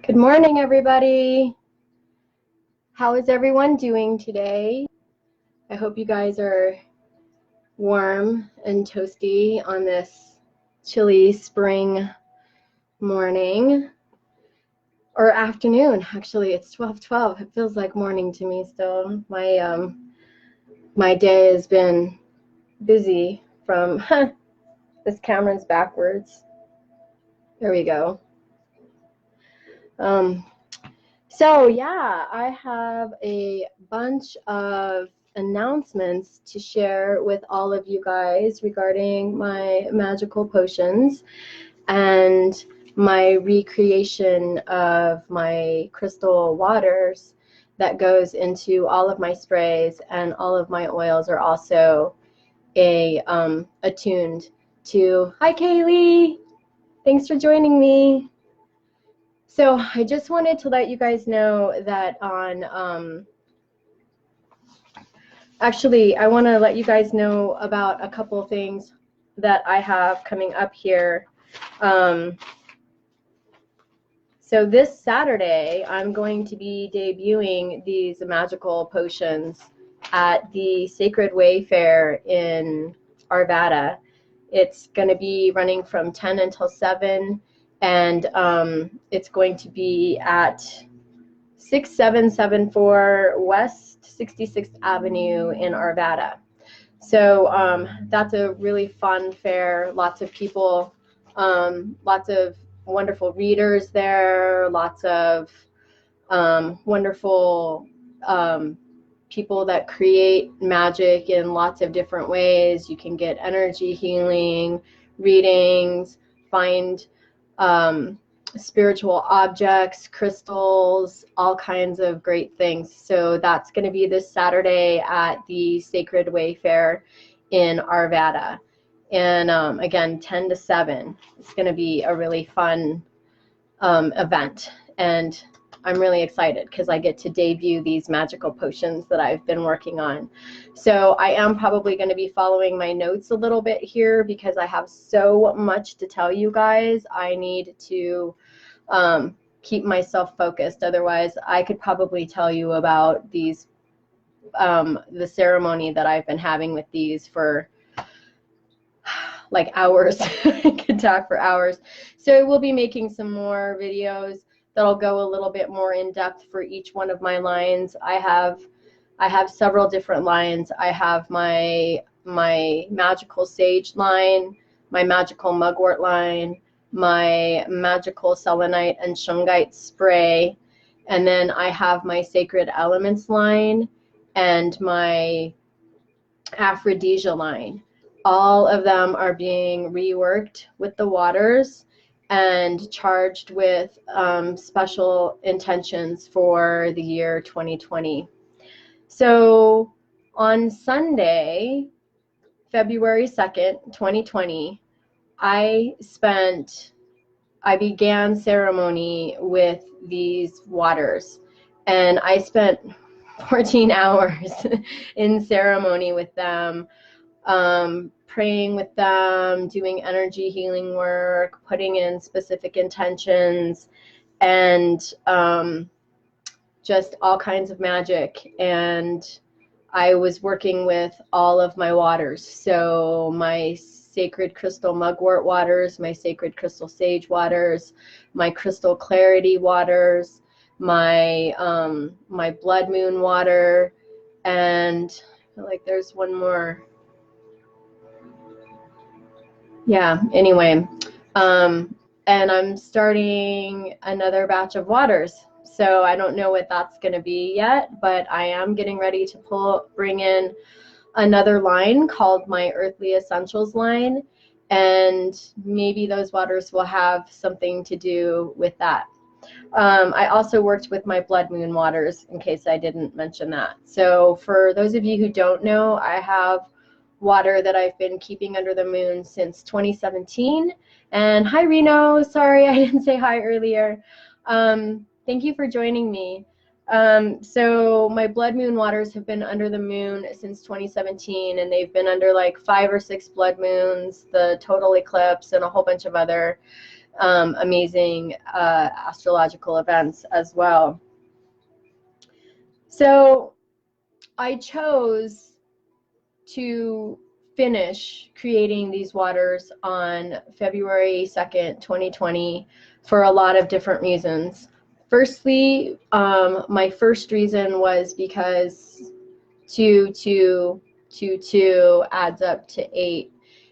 Good morning, everybody. How is everyone doing today? I hope you guys are warm and toasty on this chilly spring morning or afternoon. Actually, it's 12:12. It feels like morning to me still. My day has been busy from this camera's backwards. There we go. So yeah, I have a bunch of announcements to share with all of you guys regarding my magical potions and my recreation of my crystal waters that goes into all of my sprays, and all of my oils are also attuned to. Hi Kaylee, thanks for joining me. So I just wanted to let you guys know that actually, I want to let you guys know about a couple things that I have coming up here. So this Saturday, I'm going to be debuting these magical potions at the Sacred Wayfair in Arvada. It's going to be running from 10 until 7. And it's going to be at 6774 West 66th Avenue in Arvada. So that's a really fun fair. Lots of people, lots of wonderful readers there, lots of wonderful people that create magic in lots of different ways. You can get energy healing, readings, find spiritual objects, crystals, all kinds of great things. So that's going to be this Saturday at the Sacred Wayfair in Arvada. And again, 10 to 7. It's going to be a really fun event. And I'm really excited because I get to debut these magical potions that I've been working on. So I am probably going to be following my notes a little bit here because I have so much to tell you guys. I need to keep myself focused. Otherwise, I could probably tell you about these, the ceremony that I've been having with these for like hours. I could talk for hours. So we'll be making some more videos that'll go a little bit more in depth for each one of my lines. I have several different lines. I have my magical sage line, my magical mugwort line, my magical selenite and shungite spray, and then I have my sacred elements line and my aphrodisia line. All of them are being reworked with the waters and charged with special intentions for the year 2020. So on Sunday, February 2nd, 2020, I began ceremony with these waters, and I spent 14 hours in ceremony with them, praying with them, doing energy healing work, putting in specific intentions, and just all kinds of magic. And I was working with all of my waters. So my sacred crystal mugwort waters, my sacred crystal sage waters, my crystal clarity waters, my my blood moon water, and I feel like there's one more. Yeah, anyway, and I'm starting another batch of waters. So I don't know what that's going to be yet, but I am getting ready to bring in another line called my Earthly Essentials line, and maybe those waters will have something to do with that. I also worked with my blood moon waters, in case I didn't mention that. So for those of you who don't know, I have water that I've been keeping under the moon since 2017. And hi Reno, sorry I didn't say hi earlier. Thank you for joining me. So my blood moon waters have been under the moon since 2017, and they've been under like 5 or 6 blood moons, the total eclipse, and a whole bunch of other amazing astrological events as well. So I chose to finish creating these waters on February 2nd, 2020 for a lot of different reasons. Firstly, my first reason was because 2, 2, 2, 2 adds up to 8.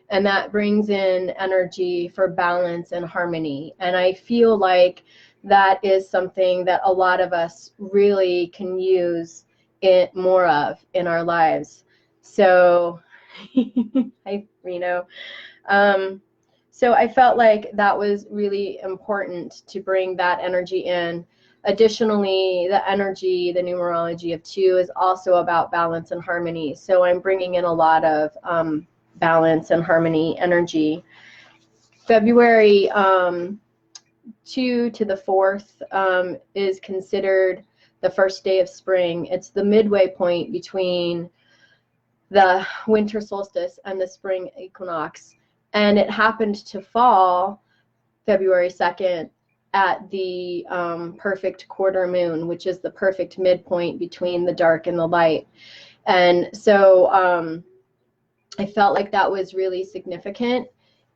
And that brings in energy for balance and harmony. And I feel like that is something that a lot of us really can use it more of in our lives. So, so I felt like that was really important to bring that energy in. Additionally, the energy, the numerology of 2 is also about balance and harmony. So I'm bringing in a lot of balance and harmony energy. February 2 to the 4th is considered the first day of spring. It's the midway point between the winter solstice and the spring equinox. And it happened to fall February 2nd at the perfect quarter moon, which is the perfect midpoint between the dark and the light. And so I felt like that was really significant.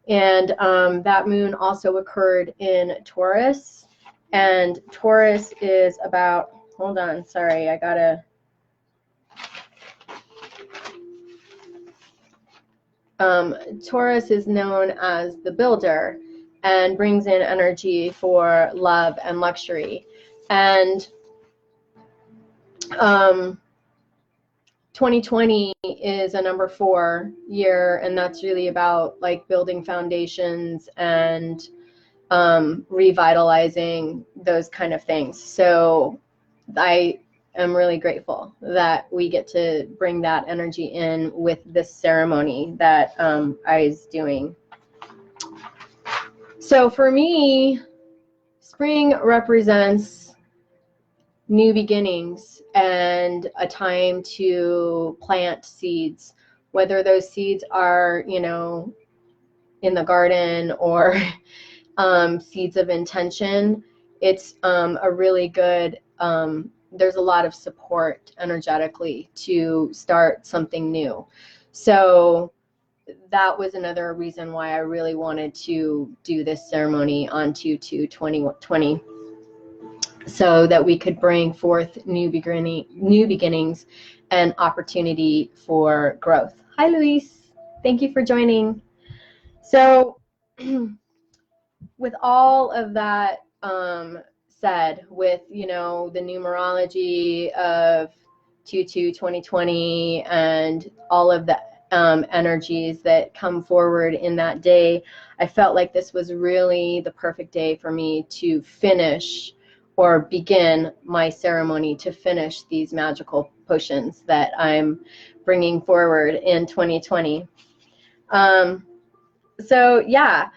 And that moon also occurred in Taurus. And Taurus is about, hold on, sorry, I gotta. Taurus is known as the builder and brings in energy for love and luxury. And 2020 is a number 4 year, and that's really about like building foundations and revitalizing those kind of things. So I am really grateful that we get to bring that energy in with this ceremony that I was doing. So for me, spring represents new beginnings and a time to plant seeds, whether those seeds are, you know, in the garden or seeds of intention. It's a really good, there's a lot of support energetically to start something new. So that was another reason why I really wanted to do this ceremony on 2/2/2020, so that we could bring forth new beginnings and opportunity for growth. Hi, Luis. Thank you for joining. So with all of that said, with, you know, the numerology of 2/2/2020 and all of the energies that come forward in that day, I felt like this was really the perfect day for me to finish or begin my ceremony, to finish these magical potions that I'm bringing forward in 2020. So yeah,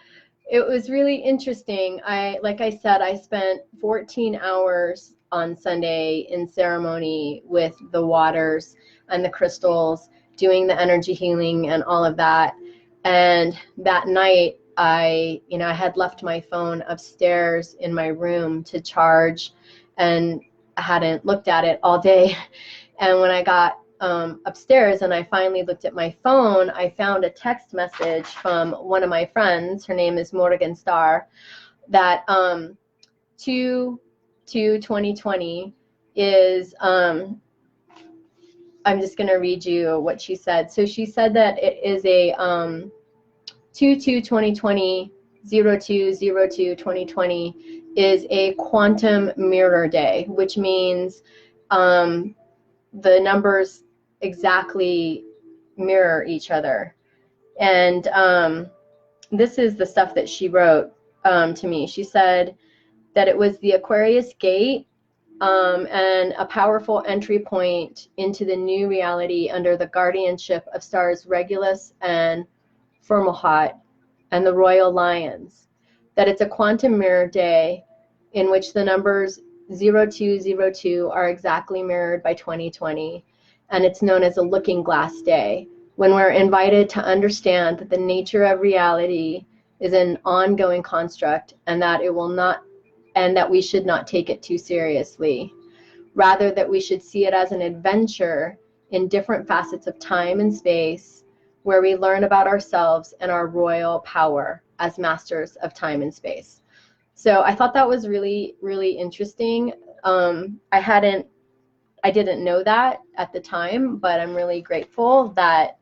it was really interesting. Like I said, I spent 14 hours on Sunday in ceremony with the waters and the crystals, doing the energy healing and all of that. And that night, I had left my phone upstairs in my room to charge, and I hadn't looked at it all day. And when I got upstairs and I finally looked at my phone, I found a text message from one of my friends. Her name is Morgan Starr. That 2/2/2020 is, I'm just going to read you what she said. So she said that it is a 2/2/2020, 02/02/2020 is a quantum mirror day, which means the numbers exactly mirror each other. And this is the stuff that she wrote to me. She said that it was the Aquarius gate, and a powerful entry point into the new reality under the guardianship of stars Regulus and Fomalhaut and the royal lions. That it's a quantum mirror day in which the numbers 0202 are exactly mirrored by 2020, and it's known as a looking glass day, when we're invited to understand that the nature of reality is an ongoing construct, and that it will not, and that we should not take it too seriously. Rather, that we should see it as an adventure in different facets of time and space, where we learn about ourselves and our royal power as masters of time and space. So I thought that was really, really interesting. I didn't know that at the time, but I'm really grateful that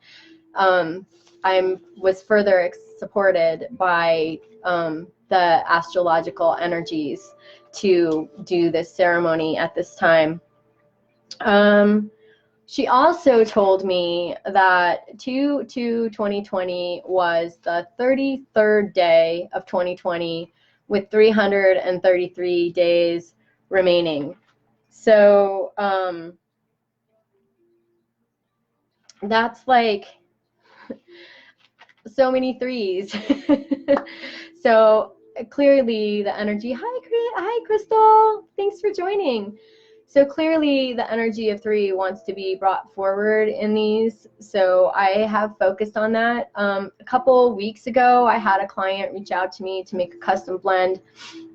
I was further supported by the astrological energies to do this ceremony at this time. She also told me that 2/2/2020 was the 33rd day of 2020 with 333 days remaining. So that's like so many threes. So clearly the energy, hi Crystal, thanks for joining. So clearly the energy of 3 wants to be brought forward in these. So I have focused on that. A couple weeks ago, I had a client reach out to me to make a custom blend,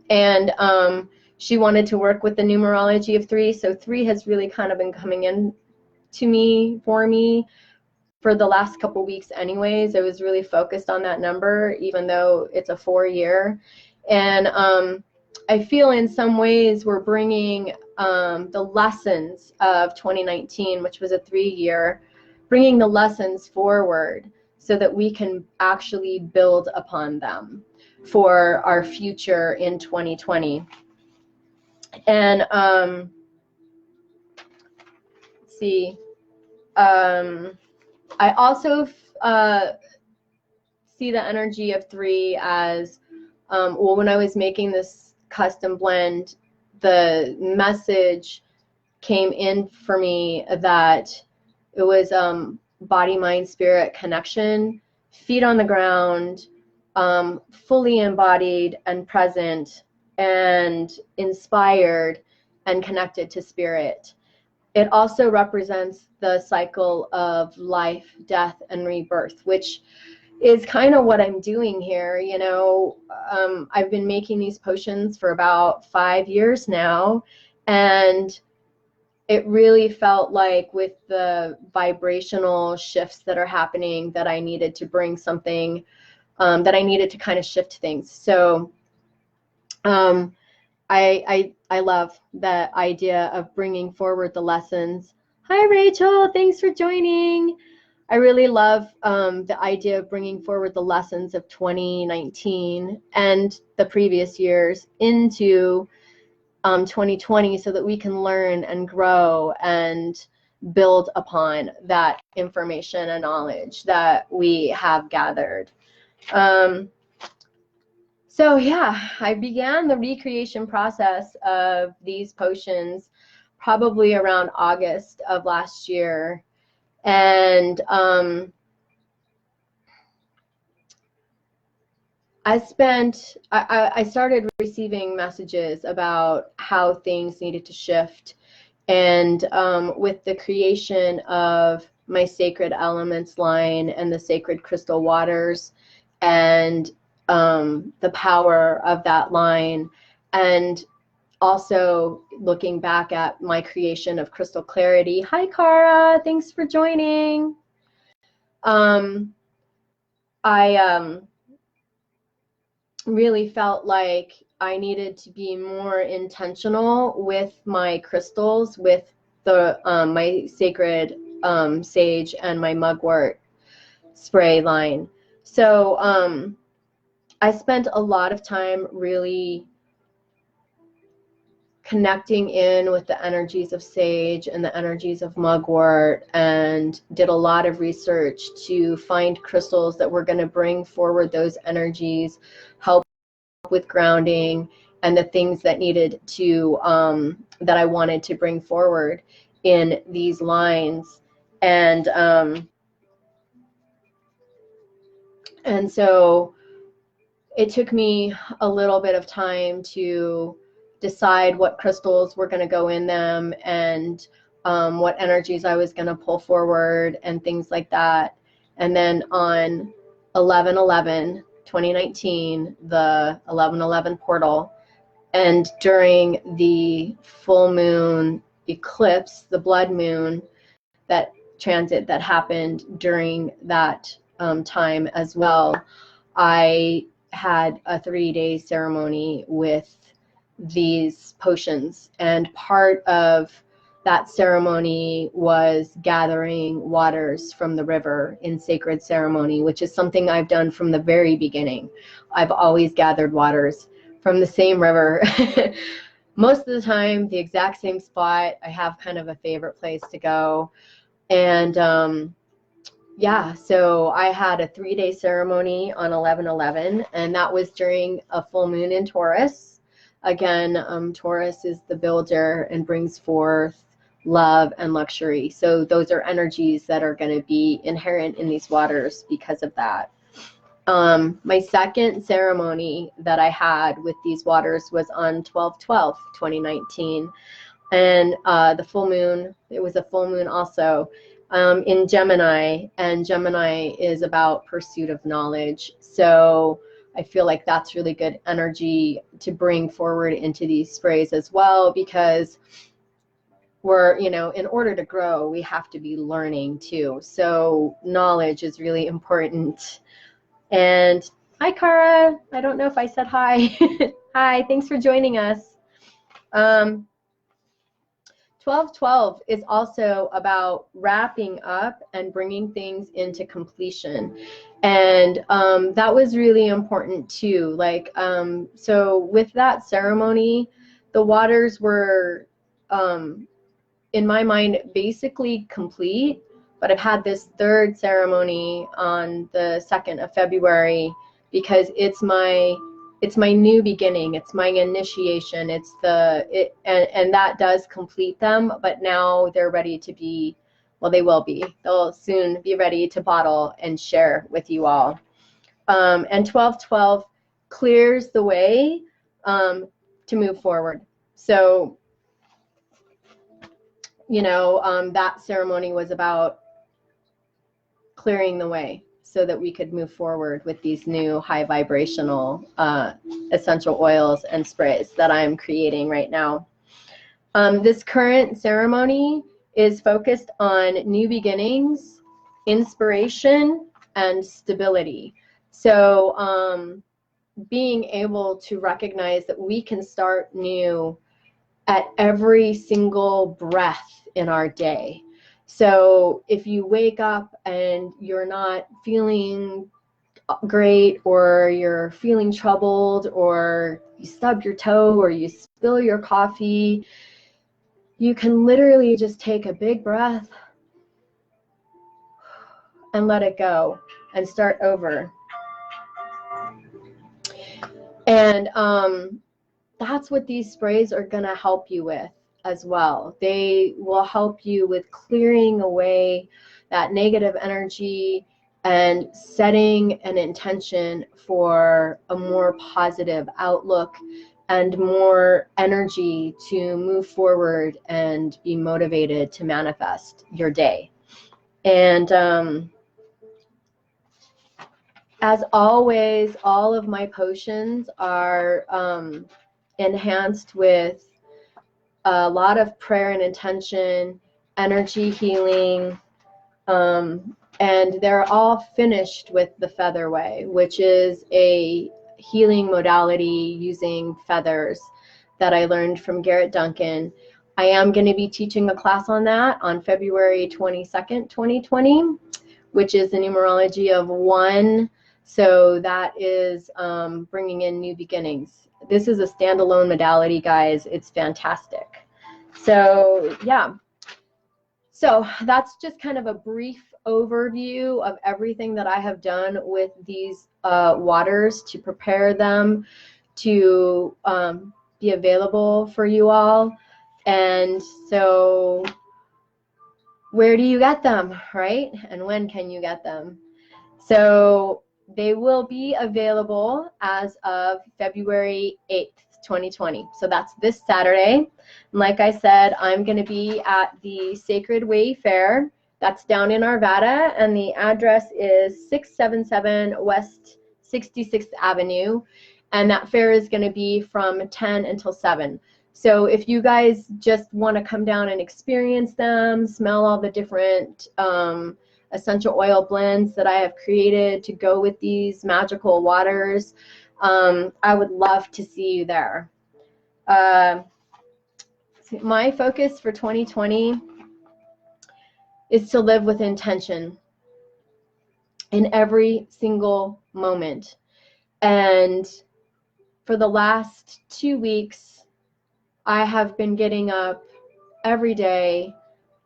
and she wanted to work with the numerology of 3. So 3 has really kind of been coming in to me, for the last couple weeks anyways. I was really focused on that number, even though it's a 4-year. And I feel in some ways we're bringing the lessons of 2019, which was a 3-year, bringing the lessons forward so that we can actually build upon them for our future in 2020. And let's see. I also see the energy of 3 as, well, when I was making this custom blend, the message came in for me that it was body, mind, spirit connection, feet on the ground, fully embodied and present and inspired and connected to spirit. It also represents the cycle of life, death, and rebirth, which is kind of what I'm doing here. You know, I've been making these potions for about 5 years now, and it really felt like with the vibrational shifts that are happening that I needed to bring something, that I needed to kind of shift things. So I love the idea of bringing forward the lessons. Hi, Rachel. Thanks for joining. I really love the idea of bringing forward the lessons of 2019 and the previous years into 2020 so that we can learn and grow and build upon that information and knowledge that we have gathered. So yeah, I began the recreation process of these potions probably around August of last year. And I started receiving messages about how things needed to shift. And with the creation of my Sacred Elements line and the Sacred Crystal Waters and the power of that line, and also looking back at my creation of Crystal Clarity. Hi, Cara. Thanks for joining. I really felt like I needed to be more intentional with my crystals, with the my Sacred Sage and my Mugwort spray line. So I spent a lot of time really connecting in with the energies of sage and the energies of mugwort, and did a lot of research to find crystals that were going to bring forward those energies, help with grounding, and the things that needed to that I wanted to bring forward in these lines. And so it took me a little bit of time to decide what crystals were going to go in them, and what energies I was going to pull forward and things like that. And then on 11/11, 2019, the 1111 portal. And during the full moon eclipse, the blood moon, that transit that happened during that time as well, I had a 3-day ceremony with these potions. And part of that ceremony was gathering waters from the river in sacred ceremony, which is something I've done from the very beginning. I've always gathered waters from the same river. Most of the time, the exact same spot. I have kind of a favorite place to go. And yeah, so I had a 3-day ceremony on 11/11, and that was during a full moon in Taurus. Again, Taurus is the builder and brings forth love and luxury. So those are energies that are going to be inherent in these waters because of that. My second ceremony that I had with these waters was on 12/12/2019. And the full moon, it was a full moon also in Gemini, and Gemini is about pursuit of knowledge. So I feel like that's really good energy to bring forward into these sprays as well, because we're, you know, in order to grow, we have to be learning too. So knowledge is really important. And hi, Cara. I don't know if I said hi. Hi, thanks for joining us. 12/12 is also about wrapping up and bringing things into completion. And that was really important too. Like, so with that ceremony, the waters were, in my mind, basically complete. But I've had this third ceremony on the 2nd of February because it's my new beginning. It's my initiation. And that does complete them. But now they're ready to be, well, they will be. They'll soon be ready to bottle and share with you all. And 12/12 clears the way to move forward. So, you know, that ceremony was about clearing the way so that we could move forward with these new high vibrational essential oils and sprays that I'm creating right now. This current ceremony is focused on new beginnings, inspiration, and stability. So being able to recognize that we can start new at every single breath in our day. So if you wake up and you're not feeling great, or you're feeling troubled, or you stub your toe, or you spill your coffee, you can literally just take a big breath and let it go and start over. And that's what these sprays are going to help you with as well. They will help you with clearing away that negative energy and setting an intention for a more positive outlook and more energy to move forward and be motivated to manifest your day. And as always, all of my potions are enhanced with a lot of prayer and intention, energy healing, and they're all finished with the Featherway, which is a healing modality using feathers that I learned from Garrett Duncan. I am going to be teaching a class on that on February 22nd, 2020, which is the numerology of 1. So that is bringing in new beginnings. This is a standalone modality, guys. It's fantastic. So yeah, so that's just kind of a brief overview of everything that I have done with these waters to prepare them to be available for you all. And so where do you get them, right? And when can you get them? So they will be available as of February 8th, 2020. So that's this Saturday. And like I said, I'm going to be at the Sacred Way Fair. That's down in Arvada, and the address is 677 West 66th Avenue, and that fair is going to be from 10 until 7. So if you guys just want to come down and experience them, smell all the different essential oil blends that I have created to go with these magical waters, I would love to see you there. My focus for 2020 is to live with intention in every single moment. And for the last 2 weeks, I have been getting up every day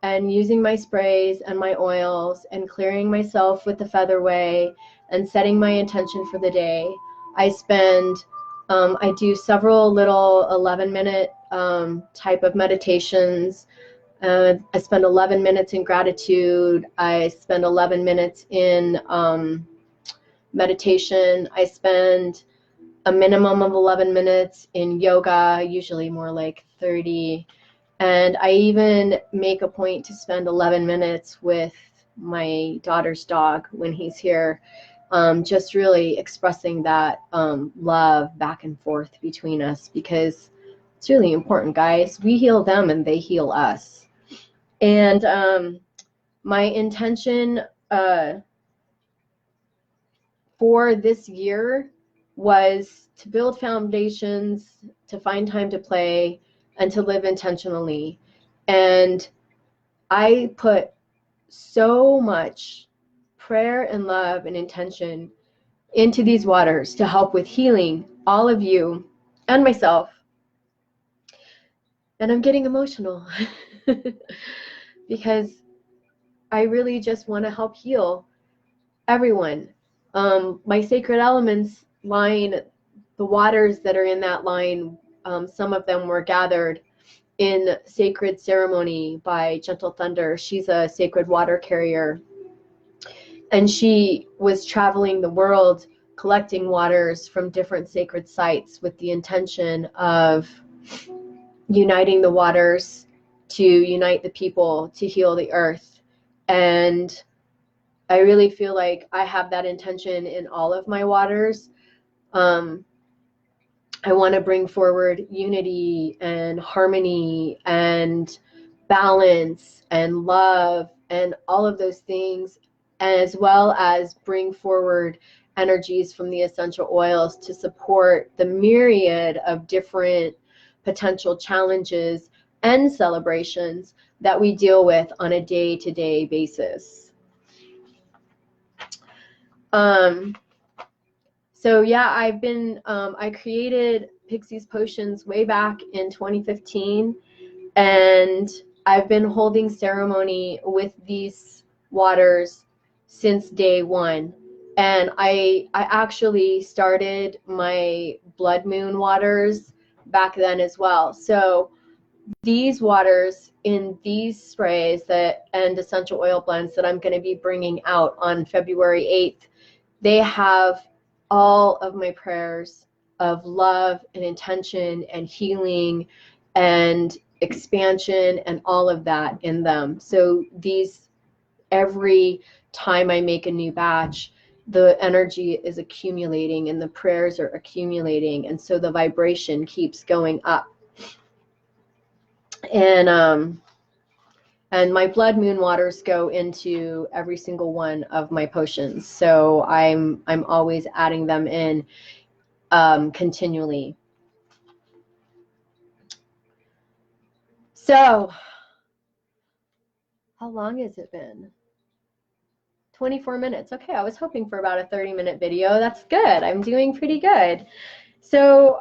and using my sprays and my oils and clearing myself with the featherway and setting my intention for the day. I do several little 11-minute type of meditations. I spend 11 minutes in gratitude. I spend 11 minutes in meditation. I spend a minimum of 11 minutes in yoga, usually more like 30. And I even make a point to spend 11 minutes with my daughter's dog when he's here, just really expressing that love back and forth between us, because it's really important, guys. We heal them and they heal us. And my intention for this year was to build foundations, to find time to play, and to live intentionally. And I put so much prayer and love and intention into these waters to help with healing all of you and myself. And I'm getting emotional because I really just want to help heal everyone. My Sacred Elements line, the waters that are in that line, some of them were gathered in Sacred Ceremony by Gentle Thunder. She's a sacred water carrier, and she was traveling the world collecting waters from different sacred sites with the intention of uniting the waters to unite the people, to heal the earth. And I really feel like I have that intention in all of my waters. I want to bring forward unity and harmony and balance and love and all of those things, as well as bring forward energies from the essential oils to support the myriad of different potential challenges and celebrations that we deal with on a day-to-day basis. So yeah, I created Pixi's Potions way back in 2015, and I've been holding ceremony with these waters since day one. And I actually started my blood moon waters back then as well. So these waters in these sprays and essential oil blends that I'm going to be bringing out on February 8th, they have all of my prayers of love and intention and healing and expansion and all of that in them. So every time I make a new batch, the energy is accumulating and the prayers are accumulating, and so the vibration keeps going up. And my blood moon waters go into every single one of my potions. So I'm always adding them in continually. So how long has it been? 24 minutes. Okay, I was hoping for about a 30-minute video. That's good. I'm doing pretty good. So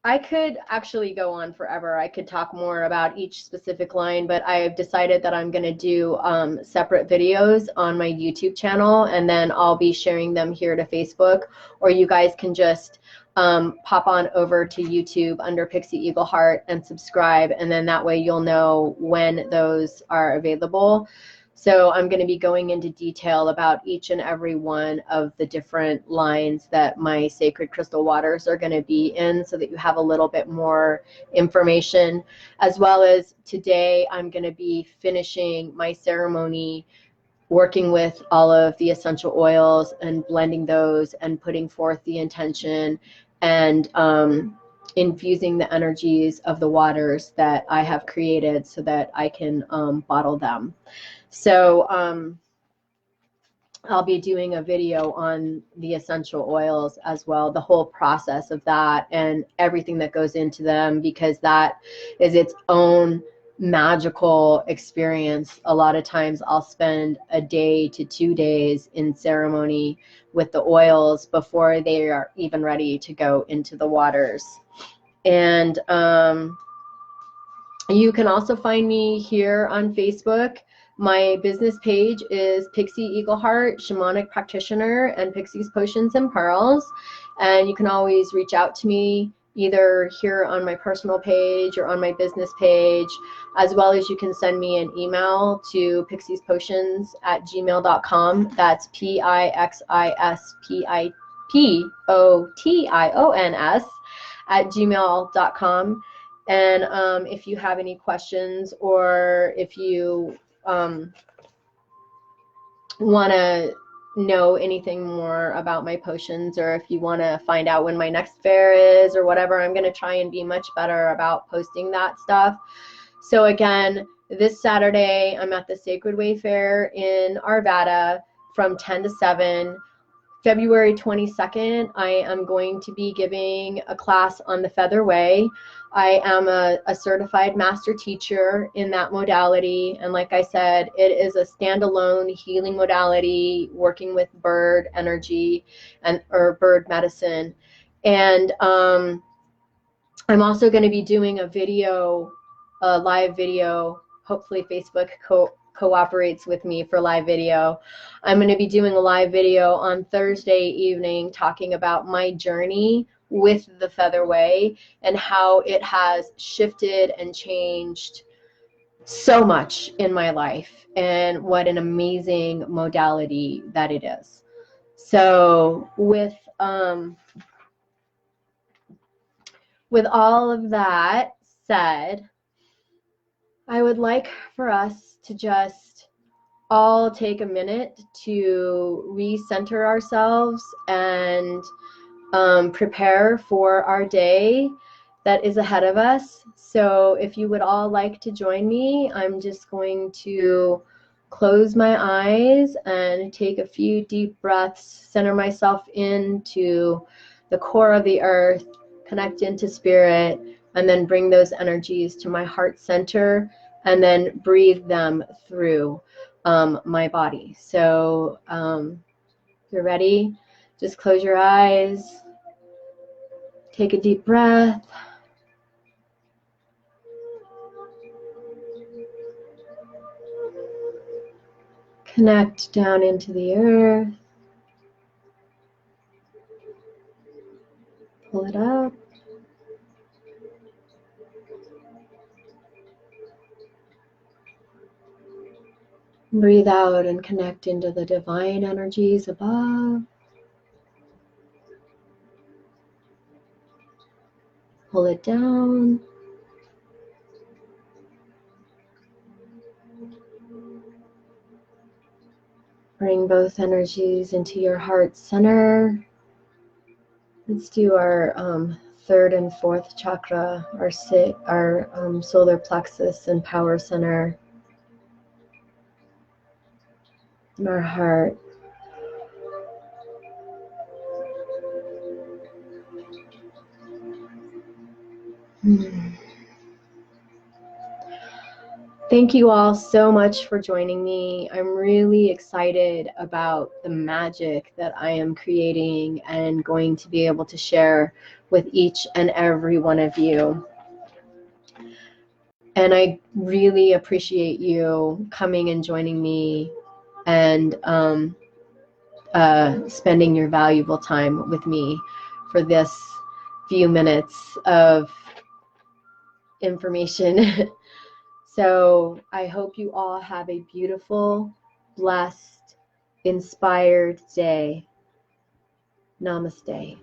I could actually go on forever. I could talk more about each specific line, but I've decided that I'm going to do separate videos on my YouTube channel, and then I'll be sharing them here to Facebook, or you guys can just pop on over to YouTube under Pixi Eagleheart and subscribe, and then that way you'll know when those are available. So I'm going to be going into detail about each and every one of the different lines that my sacred crystal waters are going to be in, so that you have a little bit more information. As well as today, I'm going to be finishing my ceremony working with all of the essential oils and blending those and putting forth the intention and infusing the energies of the waters that I have created so that I can bottle them. So I'll be doing a video on the essential oils as well, the whole process of that and everything that goes into them, because that is its own magical experience. A lot of times I'll spend a day to 2 days in ceremony with the oils before they are even ready to go into the waters. And you can also find me here on Facebook. My business page is Pixi Eagleheart, Shamanic Practitioner, and Pixi's Potions and Pearls. And you can always reach out to me either here on my personal page or on my business page, as well as you can send me an email to pixiespotions@gmail.com. That's pixispipotions@gmail.com. And if you have any questions, or if you want to know anything more about my potions, or if you want to find out when my next fair is or whatever, I'm going to try and be much better about posting that stuff. So again, this Saturday, I'm at the Sacred Way Fair in Arvada from 10 to 7. February 22nd, I am going to be giving a class on the Feather Way. I am a certified master teacher in that modality. And like I said, it is a standalone healing modality working with bird energy or bird medicine. And I'm also going to be doing a live video. Hopefully Facebook cooperates with me for live video. I'm going to be doing a live video on Thursday evening talking about my journey with the Feather Way and how it has shifted and changed so much in my life, and what an amazing modality that it is. So with all of that said, I would like for us to just all take a minute to recenter ourselves and prepare for our day that is ahead of us. So if you would all like to join me, I'm just going to close my eyes and take a few deep breaths, center myself into the core of the earth, connect into spirit, and then bring those energies to my heart center, and then breathe them through my body. So if you're ready, just close your eyes, take a deep breath, connect down into the earth, pull it up. Breathe out and connect into the divine energies above. Pull it down. Bring both energies into your heart center. Let's do our third and fourth chakra, our solar plexus and power center, and our heart. Thank you all so much for joining me. I'm really excited about the magic that I am creating and going to be able to share with each and every one of you. And I really appreciate you coming and joining me and spending your valuable time with me for this few minutes of information. So I hope you all have a beautiful, blessed, inspired day. Namaste.